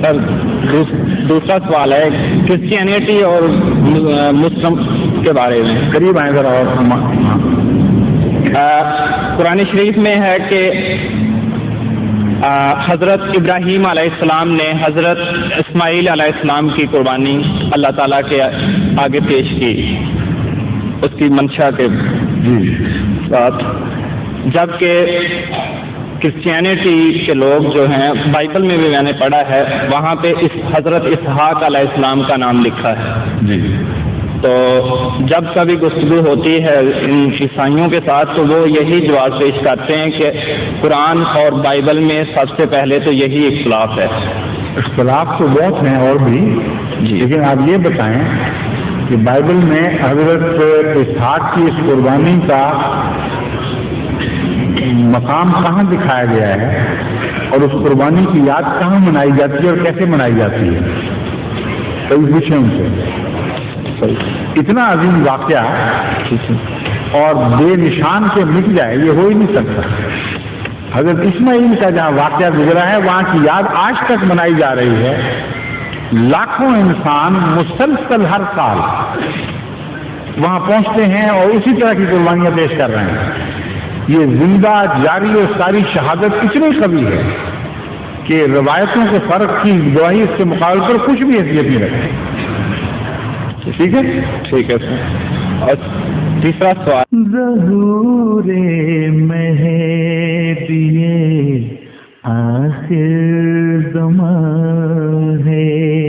سر دوسرا سوال ہے کرسچینٹی اور مسلم کے بارے میں. قریب آئیں ذرا. اور قرآن شریف میں ہے کہ حضرت ابراہیم علیہ السلام نے حضرت اسماعیل علیہ السلام کی قربانی اللہ تعالیٰ کے آگے پیش کی اس کی منشا کے ساتھ، جبکہ کرسچینٹی کے لوگ جو ہیں بائبل میں بھی میں نے پڑھا ہے وہاں پہ حضرت اسحاق علیہ السلام کا نام لکھا ہے. جی تو جب کبھی گفتگو ہوتی ہے ان عیسائیوں کے ساتھ تو وہ یہی جواب پیش کرتے ہیں کہ قرآن اور بائبل میں سب سے پہلے تو یہی اختلاف ہے. اختلاف تو بہت ہیں اور بھی جی، لیکن آپ یہ بتائیں کہ بائبل میں حضرت اسحاق کی اس قربانی کا مقام کہاں دکھایا گیا ہے اور اس قربانی کی یاد کہاں منائی جاتی ہے اور کیسے منائی جاتی ہے؟ کئی پوچھیں ان سے. اتنا عظیم واقعہ اور بے نشان کے مٹ جائے یہ ہو ہی نہیں سکتا. حضرت اسماعیل کا جہاں واقعہ گزرا ہے وہاں کی یاد آج تک منائی جا رہی ہے. لاکھوں انسان مسلسل ہر سال وہاں پہنچتے ہیں اور اسی طرح کی قربانیاں پیش کر رہے ہیں. یہ زندہ جاری اور ساری شہادت اتنی قوی ہے کہ روایتوں کے فرق کی گواہی اس کے مقابلے پر کچھ بھی حیثیت نہیں رکھتی. ٹھیک ہے سر. اور تیسرا سوال ظہور مہدی آخر زمان ہے